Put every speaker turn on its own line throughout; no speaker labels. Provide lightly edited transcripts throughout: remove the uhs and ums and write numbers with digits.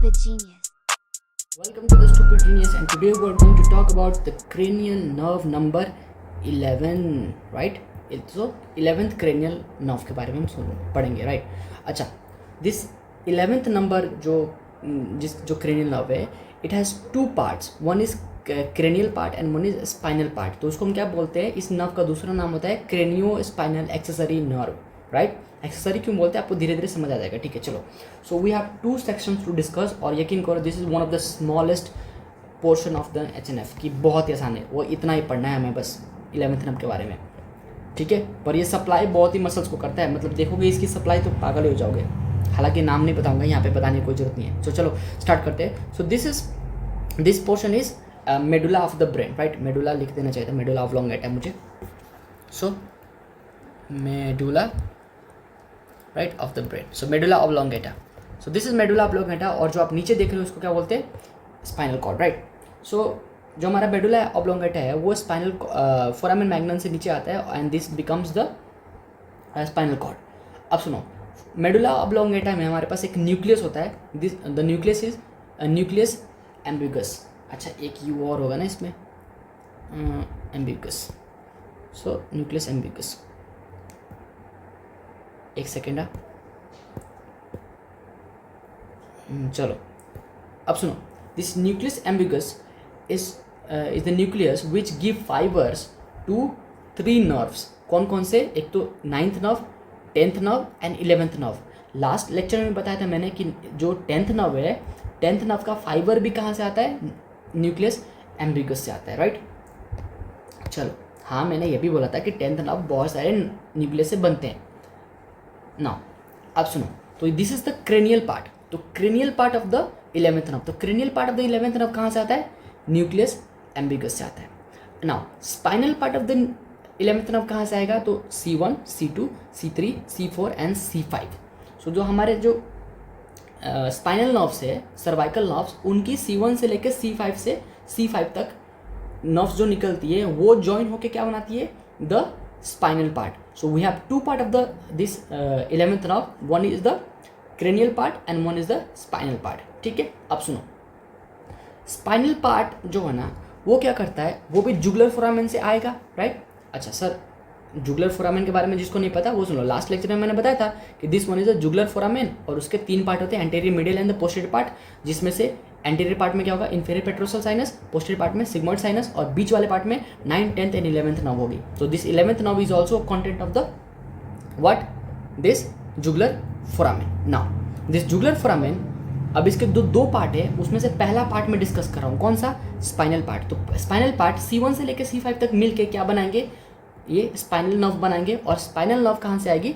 Stupid Genius.
Welcome to the Stupid Genius, and today we are going to talk about the cranial nerve number 11, right? So 11th cranial nerve के बारे में हम पढ़ेंगे, right? अच्छा, this 11th number जो cranial nerve है, it has two parts. One is cranial part and one is spinal part. तो उसको हम क्या बोलते हैं? इस नर्व का दूसरा नाम होता है craniospinal accessory nerve, right? Accessory क्यों बोलते हैं आपको धीरे धीरे समझ आ जाएगा, ठीक है? चलो, so we have two sections to discuss, और यकीन करो this is one of the smallest portion of the HNF की, बहुत ही आसान है, वो इतना ही पढ़ना है हमें बस 11th नर्व के बारे में, ठीक है? पर ये सप्लाई बहुत ही मसल्स को करता है, मतलब देखोगे इसकी सप्लाई तो पागल हो जाओगे। हालांकि नाम नहीं बताऊंगा, यहाँ पे बताने की कोई जरूरत नहीं है। सो चलो स्टार्ट करते हैं। So this portion is medulla of the brain, right? Medulla लिख देना चाहिए था, मेडुला ऑब्लोंगेटा मुझे। So medulla right of the brain, so medulla oblongata. So this is medulla oblongata, और जो आप नीचे देख रहे हो उसको क्या बोलते हैं? Spinal cord, right? सो जो हमारा मेडुला ऑब्लोंगेटा है वो स्पाइनल फोरामेन मैग्नम से नीचे आता है, and this becomes the spinal cord. अब सुनो, मेडुला ऑब्लोंगेटा में हमारे पास एक न्यूक्लियस होता है, this the nucleus is nucleus ambiguus. अच्छा, एक यू और होगा ना इसमें, एम्बिगस। सो न्यूक्लियस एम्बिगस, एक सेकेंड। चलो अब सुनो, this nucleus ambiguus is the nucleus which give fibres to 3 nerves. कौन कौन से? एक तो 9th nerve, 10th nerve and 11th nerve. Last lecture में बताया था मैंने कि जो 10th नर्व है, 10th नर्व का फाइबर भी कहाँ से आता है? न्यूक्लियस एम्बिगस से आता है, राइट? चलो, हाँ, मैंने ये भी बोला था कि 10th नर्व बहुत सारे न्यूक्लियस से बनते हैं ना। अब सुनो, तो this is the cranial part. तो cranial part of the 11th nerve, तो cranial part of the 11th nerve कहाँ से आता है? न्यूक्लियस एम्बिगस से आता है। Now spinal part of the 11th nerve कहाँ से आएगा? तो C1, C2, C3, C4 and C5। सो जो हमारे जो स्पाइनल नर्व्स है, सर्वाइकल नर्व्स, उनकी C1 से लेकर C5 से C5 तक नर्व्स जो निकलती है वो ज्वाइन होकर क्या बनाती है? The spinal part. So we have two part of this 11th nerve. One is the cranial part and one is the spinal part. ठीक है? अब सुनो, spinal part जो है ना वो क्या करता है? वो भी जुगुलर फोरामेन से आएगा, राइट? अच्छा सर, जुगुलर फोरामेन के बारे में जिसको नहीं पता वो सुनो, लास्ट लेक्चर में मैंने बताया था कि this one is a jugular foramen, और उसके 3 पार्ट होते हैं, anterior, medial and the posterior part, जिसमें से एंटीरियर पार्ट में क्या होगा? Inferior petrosal sinus, posterior part में सिग्मोइड साइनस, और बीच वाले पार्ट में 9th, 10th and 11th nerve होगी। तो this 11th nerve is also content of the what? This jugular foramen. Now this jugular foramen, अब इसके दो पार्ट है, उसमें से पहला पार्ट में डिस्कस कर रहा हूँ, कौन सा? Spinal part. तो स्पाइनल पार्ट C1 से लेकर C5 तक मिलके क्या बनाएंगे? ये स्पाइनल नर्व बनाएंगे, और स्पाइनल नर्व कहाँ से आएगी?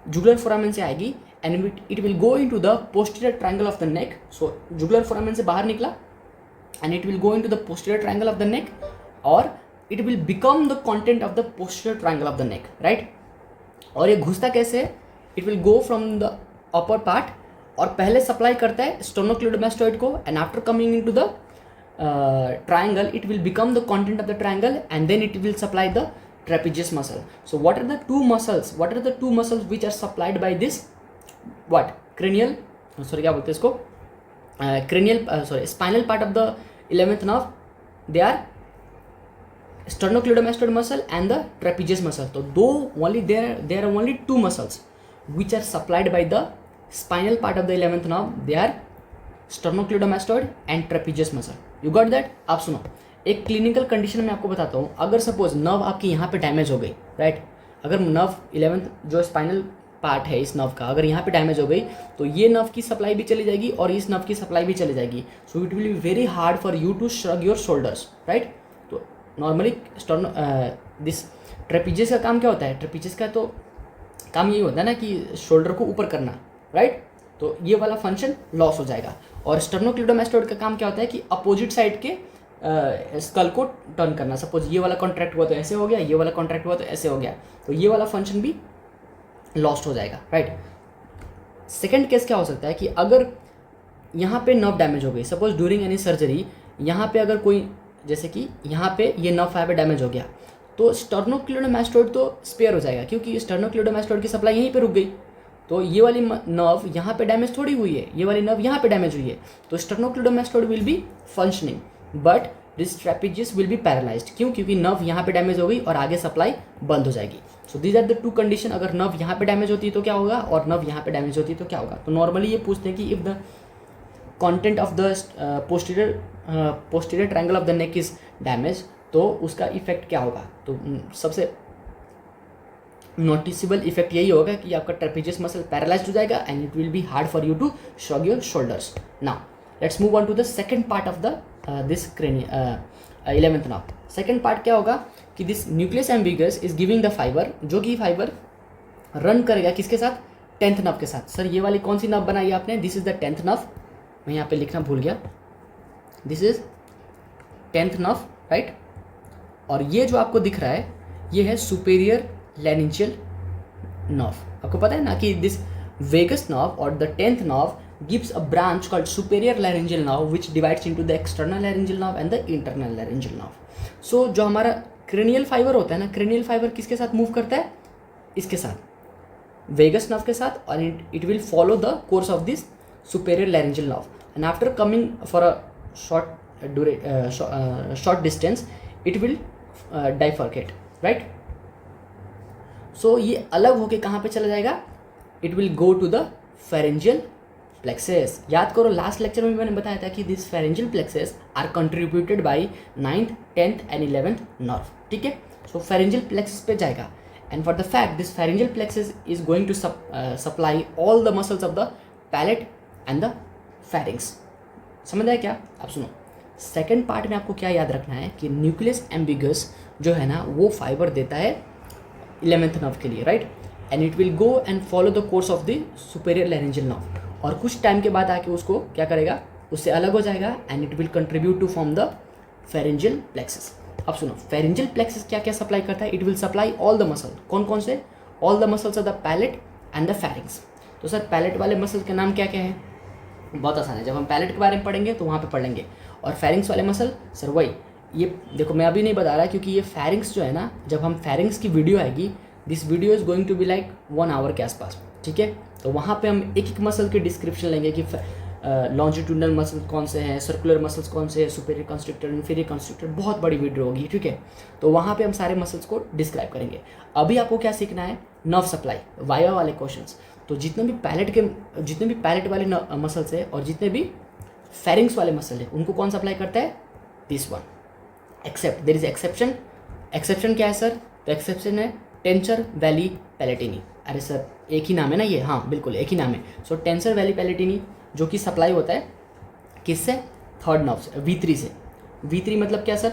जुगुलर फोरामेन से आएगी, and it will go into the posterior triangle of the neck. So jugular foramen से बाहर निकला and it will go into the posterior triangle of the neck, और it will become the content of the posterior triangle of the neck, right? और ये घुसता कैसे है? It will go from the upper part, और पहले supply करता है स्टर्नोक्लेडोमास्टोइड को, and after coming into the triangle it will become the content of the triangle, and then it will supply the trapezius muscle. So what are the two muscles which are supplied by this what? Cranial, sorry क्या बोलते हैं इसको? Spinal part of the 11th nerve, they are sternocleidomastoid muscle and the trapezius muscle. So though only there are only 2 muscles which are supplied by the spinal part of the 11th nerve. They are sternocleidomastoid and trapezius muscle. You got that? आप सुनो, एक clinical condition में आपको बताता हूँ। अगर suppose nerve आपकी यहाँ पे डैमेज हो गई, राइट? अगर नर्व 11th जो स्पाइनल पार्ट है इस नर्व का, अगर यहाँ पे डैमेज हो गई, तो ये नर्व की सप्लाई भी चली जाएगी और इस नर्व की सप्लाई भी चली जाएगी। So it will be very hard for you to shrug your shoulders, right? तो नॉर्मली दिस ट्रेपीजियस का काम क्या होता है? ट्रेपीजियस का तो काम यही होता है ना कि शोल्डर को ऊपर करना, राइट? तो ये वाला फंक्शन लॉस हो जाएगा। और स्टर्नोक्लीडोमास्टोइड का काम क्या होता है कि अपोजिट साइड के स्कल को टर्न करना। सपोज ये वाला कॉन्ट्रैक्ट हुआ तो ऐसे हो गया, ये वाला कॉन्ट्रैक्ट हुआ तो ऐसे हो गया, तो ये वाला फंक्शन भी लॉस्ट हो जाएगा, राइट? सेकेंड केस क्या हो सकता है कि अगर यहाँ पे नर्व डैमेज हो गई, सपोज ड्यूरिंग एनी सर्जरी, यहाँ पे अगर कोई, जैसे कि यहाँ पे ये नर्व फाइबर डैमेज हो गया, तो स्टर्नोक्लीडोमास्टोइड तो स्पेयर हो जाएगा, क्योंकि स्टर्नोक्लीडोमास्टोइड की सप्लाई यहीं पे रुक गई। तो ये वाली नर्व यहाँ पे डैमेज थोड़ी हुई है, ये वाली नर्व यहाँ पे डैमेज हुई है, तो sternocleidomastoid will be functioning but this trapezius will be paralysed. क्यों? क्योंकि नर्व यहाँ पे डैमेज हो गई और आगे सप्लाई बंद हो जाएगी। So these are the two condition, अगर नर्व यहाँ पे डैमेज होती है तो क्या होगा और नर्व यहाँ पे डैमेज होती है तो क्या होगा। तो नॉर्मली ये पूछते हैं कि if the content of the posterior triangle of the neck is damage, तो उसका इफेक्ट क्या होगा। तो सबसे नोटिसेबल इफेक्ट यही होगा कि आपका ट्रेपेजियस मसल पैरालाइज्ड हो जाएगा and it will be hard for you to shrug your shoulders. Now let's move on to the second part of the this 11th nerve. Second part क्या होगा कि this nucleus ambiguus is giving the fibre, जो कि fibre run करेगा किसके साथ, 10th nerve के साथ। सर ये वाली कौन सी नर्व बनाई आपने, this is the 10th nerve, मैं यहाँ पे लिखना भूल गया, this is 10th nerve right. और ये जो आपको दिख रहा है ये है सुपेरियर लैरिंजियल नर्व। आपको पता है ना कि दिस वेगस नर्व और the 10th nerve gives a branch called superior laryngeal nerve which divides into the external laryngeal nerve and the internal laryngeal nerve. So जो हमारा cranial fiber होता है ना, cranial fiber किसके साथ मूव करता है, इसके साथ वेगस नर्व के साथ, और it will follow the course of this superior laryngeal nerve and after coming for a short distance it will bifurcate right. So ये अलग होके कहाँ पे चला जाएगा, it will go to the pharyngeal plexus. याद करो लास्ट लेक्चर में मैंने बताया था कि this pharyngeal plexus are contributed by 9th, 10th and 11th nerve. ठीक है, सो फेरेंजियल प्लेक्सेस पे जाएगा and for the fact this pharyngeal plexus is going to supply all the muscles of the palate and the pharynx. समझ आया क्या? आप सुनो, second part में आपको क्या याद रखना है कि न्यूक्लियस एम्बिगस जो है ना वो फाइबर देता है 11th नर्व के लिए right, and it will go and follow the course of the superior laryngeal nerve, और कुछ टाइम के बाद आके उसको क्या करेगा, उससे अलग हो जाएगा and it will contribute to form the pharyngeal plexus. अब सुनो, फेरेंजियल प्लेक्सेस क्या क्या सप्लाई करता है, it will supply all the muscle, कौन कौन से, all the muscles of the palate and the pharynx. तो सर पैलेट वाले मसल के नाम क्या क्या है, बहुत आसान है, जब हम पैलेट के बारे में पढ़ेंगे तो वहाँ पे पढ़ेंगे। और फेरिंग्स वाले मसल सर वही, ये देखो मैं अभी नहीं बता रहा क्योंकि ये फेरिंग्स जो है ना, जब हम फेरिंग्स की वीडियो आएगी, this video is going to be like 1 hour के आसपास, ठीक है। तो वहाँ पे हम एक एक मसल की डिस्क्रिप्शन लेंगे कि लॉन्जिट्यूडनल मसल कौन से हैं, सर्कुलर मसल्स कौन से हैं, सुपेरियर कंस्ट्रक्टर, इन्फीरियर कंस्ट्रक्टर, बहुत बड़ी वीडियो होगी, ठीक है। तो वहाँ पे हम सारे मसल्स को डिस्क्राइब करेंगे। अभी आपको क्या सीखना है, नर्व सप्लाई, वाइवा वाले क्वेश्चंस। तो जितने भी पैलेट वाले मसल्स है और जितने भी फेरिंग्स वाले मसल है उनको कौन सप्लाई करता है, this one, except there is exception. Exception क्या है सर, तो एक्सेप्शन है टेंसर वैली पैलेटिनी। अरे सर एक ही नाम है ना ये, हाँ बिल्कुल एक ही नाम है। सो टेंसर वैली पैलेटिनी जो कि सप्लाई होता है किससे, थर्ड नर्व से, V3 से। V3 मतलब क्या सर,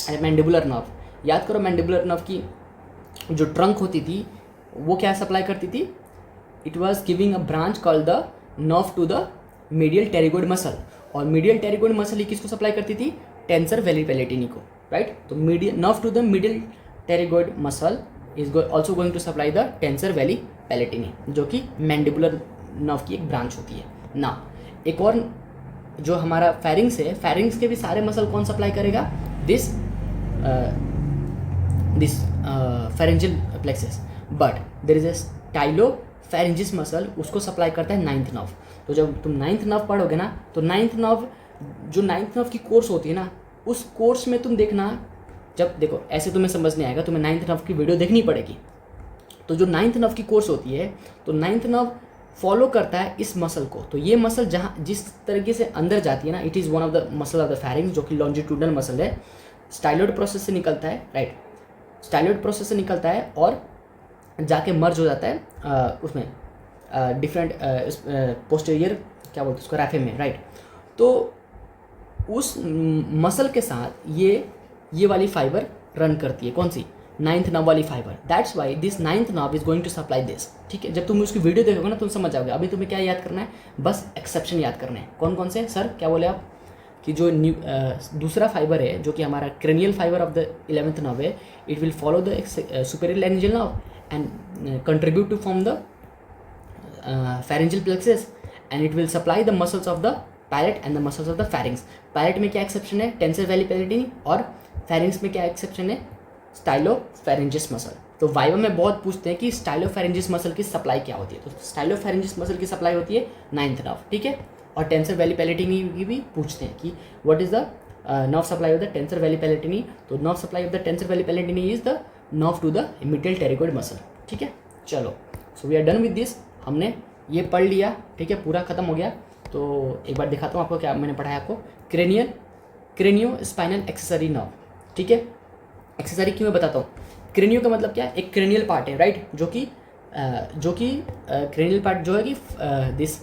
अरे मैंडिबुलर नर्व। याद करो मैंडिबुलर नर्व की जो ट्रंक होती थी वो क्या सप्लाई करती थी, it was giving a branch called the nerve to the medial pterygoid muscle, और मीडियल टेरिगोइड मसल ही किसको सप्लाई करती थी, टेंसर वैली पैलेटिनी को, राइट। तो medial nerve to the medial pterygoid muscle is also going to supply the tensor veli palatini, जो कि mandibular nerve की एक ब्रांच होती है ना। एक और जो हमारा फेरिंग्स है, फेरिंग्स के भी सारे मसल कौन सप्लाई करेगा, this pharyngeal plexus, but there is a stylopharyngeus muscle, उसको सप्लाई करता है 9th नर्व। तो जब तुम 9th नर्व पढ़ोगे ना, तो 9th नर्व जो 9th नर्व की कोर्स होती है ना, उस कोर्स में तुम देखना, जब देखो ऐसे तुम्हें समझ नहीं आएगा, तुम्हें 9th नर्व की वीडियो देखनी पड़ेगी। तो जो 9th नर्व की कोर्स होती है, तो 9th नर्व फॉलो करता है इस मसल को। तो ये मसल जहाँ जिस तरीके से अंदर जाती है ना, it is one of the muscle of the pharynx, जो कि लॉन्जिट्यूडनल मसल है, स्टाइलोइड प्रोसेस से निकलता है, राइट, स्टाइलोइड प्रोसेस से निकलता है और जाके मर्ज हो जाता है उसमें डिफरेंट पोस्टीरियर क्या बोलते हैं उसको, रैफे में, राइट। तो उस मसल के साथ ये वाली फाइबर रन करती है, कौन सी, 9th नर्व वाली fibre. That's why this 9th nerve is going to supply this, ठीक है। जब तुम उसकी वीडियो देखोगे ना तुम समझ जाओगे। अभी तुम्हें क्या याद करना है, बस एक्सेप्शन याद करना है। कौन कौन से, सर क्या बोले आप, कि जो दूसरा फाइबर है जो कि हमारा cranial fiber of the 11th nerve है, it will follow the superior laryngeal nerve and contribute to form the pharyngeal plexus and it will supply the muscles of the palate and the muscles of the pharynx. Palate में क्या exception है, tensor veli पैलेटिनी, और pharynx में क्या exception है, Stylo फेरेंजिस muscle. तो viva में बहुत पूछते हैं कि स्टाइलोफेरेंजिस मसल की सप्लाई क्या होती है, तो स्टाइलोफेरेंजिस मसल की सप्लाई होती है 9th नर्व, ठीक है। और टेंसर वैली पैलेटिनी की भी पूछते हैं कि what is the nerve supply of the tensor veli palatini, तो nerve supply of the tensor veli palatini is the nerve to the medial pterygoid muscle, ठीक है। चलो, so we are done with this, हमने ये पढ़ लिया, ठीक है, पूरा खत्म हो गया। तो एक बार दिखाता हूँ आपको क्या मैंने पढ़ा है आपको। क्रेनियो स्पाइनल एक्सेसरी नर्व, ठीक है। एक्सेसरी क्यों मैं बताता हूँ। क्रेनियो का मतलब क्या है, एक क्रेनियल पार्ट है, राइट, जो कि क्रेनियल पार्ट जो है कि दिस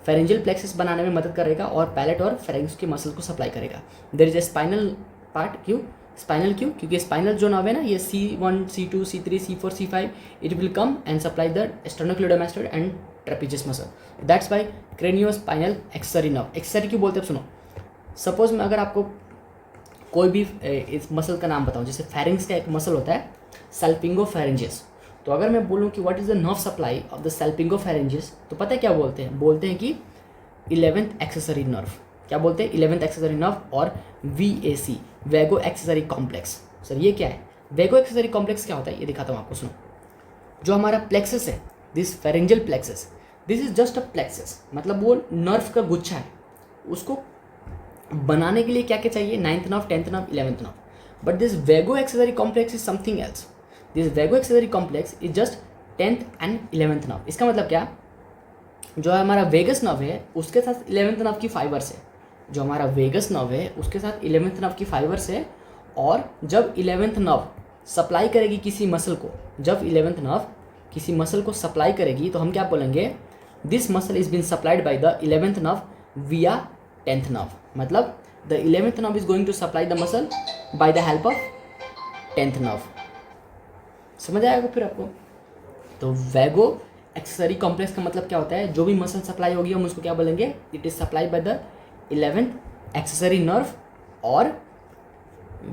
फेरेंजियल प्लेक्सस बनाने में मदद करेगा और पैलेट और फेरेंक्स के मसल को सप्लाई करेगा। There is a spinal part, क्यों स्पाइनल, क्योंकि स्पाइनल जो नर्व है ना, ये C1 C2 C3 C4 C5 it will come and supply the sternocleidomastoid and trapezius muscle, that's why cranio spinal accessory nerve. Accessory क्यों बोलते हैं, सुनो। सपोज में अगर आपको कोई भी इस मसल का नाम बताऊं, जैसे फेरिंग्स का एक मसल होता है सल्पिंगोफेरेंजियस, तो अगर मैं बोलूं कि what is the nerve supply of the salpingopharyngeus, तो पता है क्या बोलते हैं, बोलते हैं कि 11th एक्सेसरी नर्व। क्या बोलते हैं, 11th एक्सेसरी नर्व और VAC, vago accessory complex. Sir ये क्या है, वैगो एक्सेसरी कॉम्प्लेक्स क्या होता है, ये दिखाता हूँ आपको, सुनो। जो हमारा प्लेक्सस है, this pharyngeal plexus, this is just a plexus, मतलब वो नर्व का गुच्छा है, उसको बनाने के लिए क्या क्या चाहिए, 9th nerve 10th nerve 11th nerve, but this vago accessory complex is something else. This vago accessory complex is just 10th and 11th nerve. इसका मतलब क्या, जो हमारा वेगस नर्व है उसके साथ 11th नर्व की फाइबर्स है, जो हमारा वेगस नर्व है उसके साथ 11th नर्व की फाइबर्स है, और जब 11th नर्व सप्लाई करेगी किसी मसल को, जब 11th नर्व किसी मसल को सप्लाई करेगी, तो हम क्या बोलेंगे, this muscle is been supplied by the 11th nerve via 10th nerve, मतलब the 11th nerve is going to supply the muscle by the help of 10th nerve. समझ आएगा फिर आपको। तो वैगो एक्सेसरी कॉम्प्लेक्स का मतलब क्या होता है, जो भी मसल सप्लाई होगी हम उसको क्या बोलेंगे, it is supply by the 11th accessory nerve और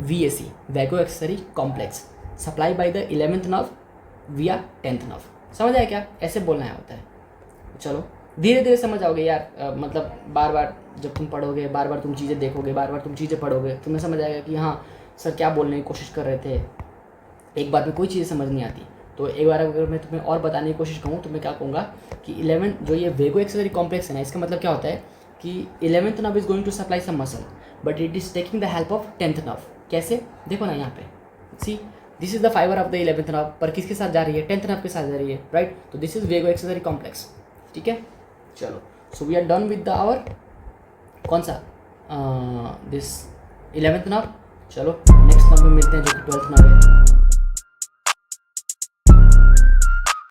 VAC, vago accessory complex, supply by the 11th nerve via 10th nerve. समझ आया क्या, ऐसे बोलना है होता है। चलो धीरे धीरे समझ आओगे यार, मतलब बार बार जब तुम पढ़ोगे, बार बार तुम चीज़ें देखोगे, बार बार तुम चीज़ें पढ़ोगे, तुम्हें समझ आएगा कि हाँ सर क्या बोलने की कोशिश कर रहे थे। एक बार में कोई चीज़ समझ नहीं आती, तो एक बार अगर मैं तुम्हें और बताने की कोशिश करूँ तो मैं क्या कहूँगा कि 11 जो ये वैगो एक्सेसरी कॉम्प्लेक्स है ना, इसका मतलब क्या होता है कि 11th nerve is going to supply some muscle but it is taking the help of 10th nerve. कैसे, देखो ना यहाँ पे, see this is the fibre of the 11th nerve, पर किसके साथ जा रही है, 10th नर्व के साथ जा रही है, राइट। तो this is vago accessory complex, ठीक है। चलो, so we are done with the our कौन सा दिस 11th नर्व। चलो नेक्स्ट नर्व में मिलते हैं जो कि 12th नर्व है।